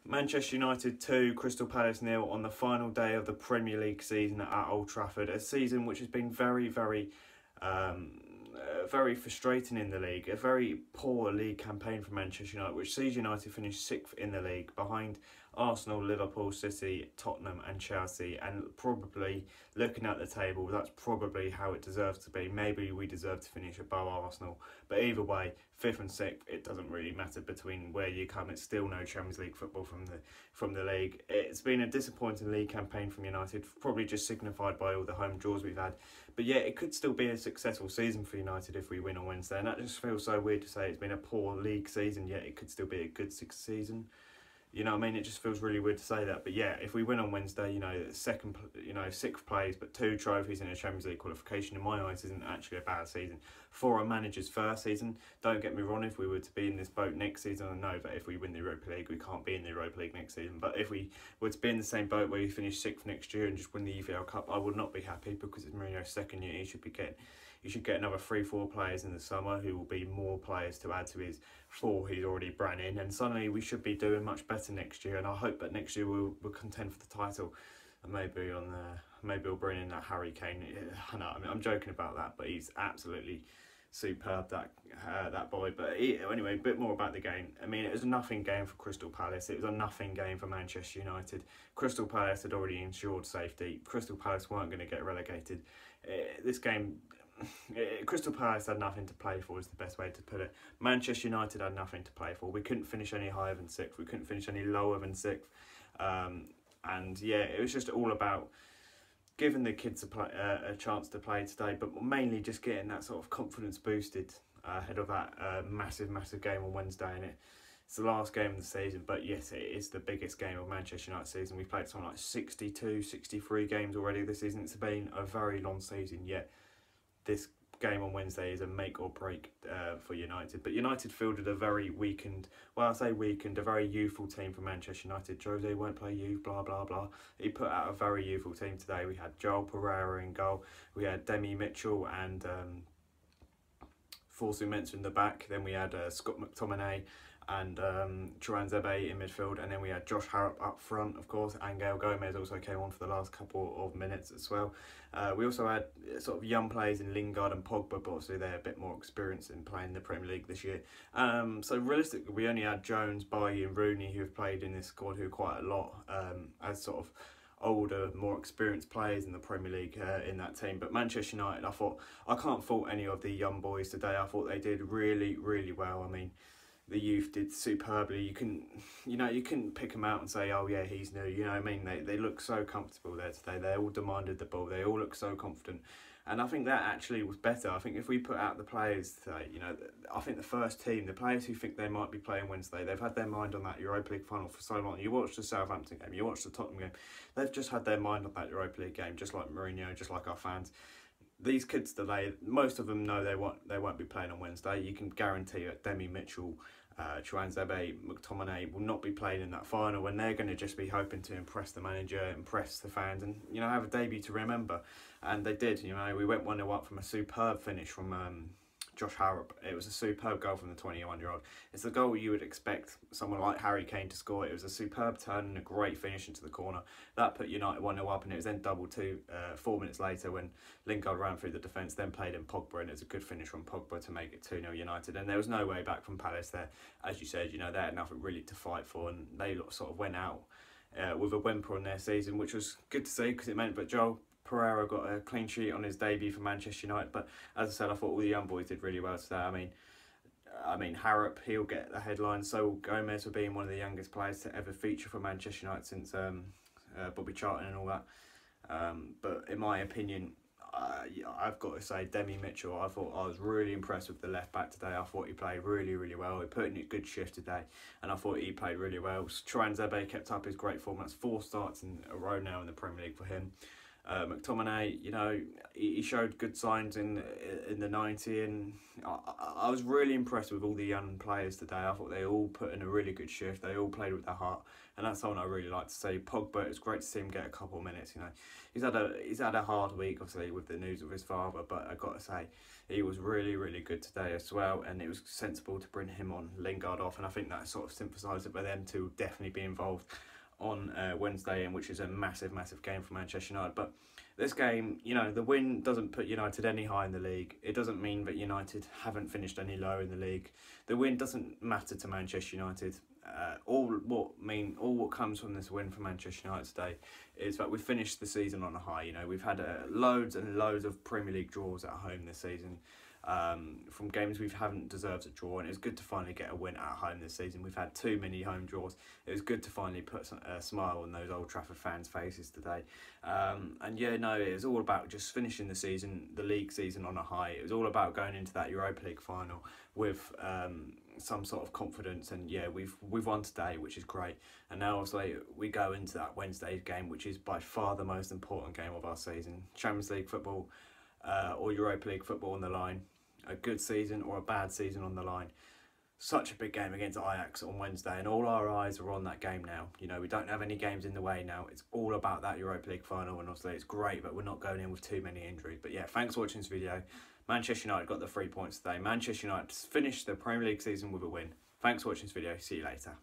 Manchester United 2, Crystal Palace 0 on the final day of the Premier League season at Old Trafford. A season which has been very frustrating in the league. A very poor league campaign for Manchester United, which sees United finish 6th in the league behind Arsenal, Liverpool, City, Tottenham and Chelsea. And probably, looking at the table, that's probably how it deserves to be. Maybe we deserve to finish above Arsenal. But either way, 5th and 6th, it doesn't really matter between where you come. It's still no Champions League football from the league. It's been a disappointing league campaign from United, probably just signified by all the home draws we've had. But yeah, it could still be a successful season for United if we win on Wednesday. And that just feels so weird to say it's been a poor league season, yet it could still be a good season. You know what I mean? It just feels really weird to say that. But yeah, if we win on Wednesday, sixth place, but 2 trophies in a Champions League qualification, in my eyes, isn't actually a bad season. For a manager's first season, don't get me wrong, if we were to be in this boat next season, I know that if we win the Europa League, we can't be in the Europa League next season. But if we were to be in the same boat where we finish 6th next year and just win the EFL Cup, I would not be happy, because it's Mourinho's second year. You should get another 3-4 players in the summer who will be more players to add to his 4 he's already brought in, and suddenly we should be doing much better next year. And I hope that next year we'll contend for the title, and maybe we'll bring in that Harry Kane. I know, I'm joking about that, but he's absolutely superb, that boy. But anyway, a bit more about the game. I mean, it was a nothing game for Crystal Palace. It was a nothing game for Manchester United. Crystal Palace had already ensured safety. Crystal Palace weren't going to get relegated. This game, Crystal Palace had nothing to play for, is the best way to put it. Manchester United had nothing to play for. We couldn't finish any higher than 6th. We couldn't finish any lower than 6th. And yeah, it was just all about giving the kids a chance to play today, but mainly just getting that sort of confidence boosted ahead of that massive game on Wednesday. And it's the last game of the season, but yes, it is the biggest game of Manchester United season. We've played something like 62, 63 games already this season. It's been a very long season, yet this game on Wednesday is a make or break for United. But United fielded a very weakened, a very youthful team for Manchester United. Jose won't play youth, blah, blah, blah. He put out a very youthful team today. We had Joel Pereira in goal. We had Demi Mitchell and Forsu Mensah in the back. Then we had Scott McTominay and Chukwueze in midfield, and then we had Josh Harrop up front, of course. Angel Gomez also came on for the last couple of minutes as well. We also had sort of young players in Lingard and Pogba, but obviously they're a bit more experienced in playing the Premier League this year. So realistically, we only had Jones, Bailly and Rooney, who have played in this squad, who quite a lot as sort of older, more experienced players in the Premier League in that team. But Manchester United, I can't fault any of the young boys today. I thought they did really, really well. I mean, the youth did superbly. You couldn't pick them out and say, oh yeah, he's new. You know what I mean? They look so comfortable there today. They all demanded the ball. They all look so confident. And I think that actually was better. I think if we put out the players today, I think the first team, the players who think they might be playing Wednesday, they've had their mind on that Europa League final for so long. You watch the Southampton game, you watch the Tottenham game, they've just had their mind on that Europa League game, just like Mourinho, just like our fans. These kids today, most of them know they won't be playing on Wednesday. You can guarantee that Demi Mitchell, Chukwueze, McTominay will not be playing in that final, when they're going to just be hoping to impress the manager, impress the fans, and have a debut to remember. And they did. We went 1-0 up from a superb finish from Josh Harrop. It was a superb goal from the 21-year-old. It's the goal you would expect someone like Harry Kane to score. It was a superb turn and a great finish into the corner. That put United 1-0 up, and it was then doubled 4 minutes later when Lingard ran through the defence, then played in Pogba, and it was a good finish from Pogba to make it 2-0 United. And there was no way back from Palace there. As you said, they had nothing really to fight for, and they sort of went out with a whimper on their season, which was good to see, because it meant that Joel Pereira got a clean sheet on his debut for Manchester United. But as I said, I thought all the young boys did really well today. I mean, Harrop, he'll get the headlines. So will Gomez, for being one of the youngest players to ever feature for Manchester United since Bobby Charlton and all that. But in my opinion, I've got to say, Demi Mitchell, I was really impressed with the left back today. I thought he played really, really well. He put in a good shift today, and I thought he played really well. Chukwueze kept up his great form. That's 4 starts in a row now in the Premier League for him. McTominay, you know, he showed good signs in the 90, and I was really impressed with all the young players today. I thought they all put in a really good shift. They all played with their heart, and that's something I really like to see. Pogba, it's great to see him get a couple of minutes. You know, he's had a hard week, obviously, with the news of his father, but I got to say, he was really, really good today as well, and it was sensible to bring him on, Lingard off, and I think that sort of sympathised it by them to definitely be involved on Wednesday, and which is a massive game for Manchester United. But this game, you know, the win doesn't put United any higher in the league. It doesn't mean that United haven't finished any lower in the league. The win doesn't matter to Manchester United. All what comes from this win for Manchester United today is that we've finished the season on a high. You know, we've had loads and loads of Premier League draws at home this season. From games we haven't deserved a draw, and it was good to finally get a win at home this season. We've had too many home draws. It was good to finally put a smile on those Old Trafford fans' faces today. And yeah, no, it was all about just finishing the season, the league season, on a high. It was all about going into that Europa League final with some sort of confidence, and yeah, we've won today, which is great. And now obviously we go into that Wednesday game, which is by far the most important game of our season. Champions League football or Europa League football on the line. A good season or a bad season on the line. Such a big game against Ajax on Wednesday, and all our eyes are on that game now. You know, we don't have any games in the way now. It's all about that Europa League final, and obviously it's great, but we're not going in with too many injuries. But yeah, thanks for watching this video. Manchester United got the 3 points today. Manchester United finished the Premier League season with a win. Thanks for watching this video. See you later.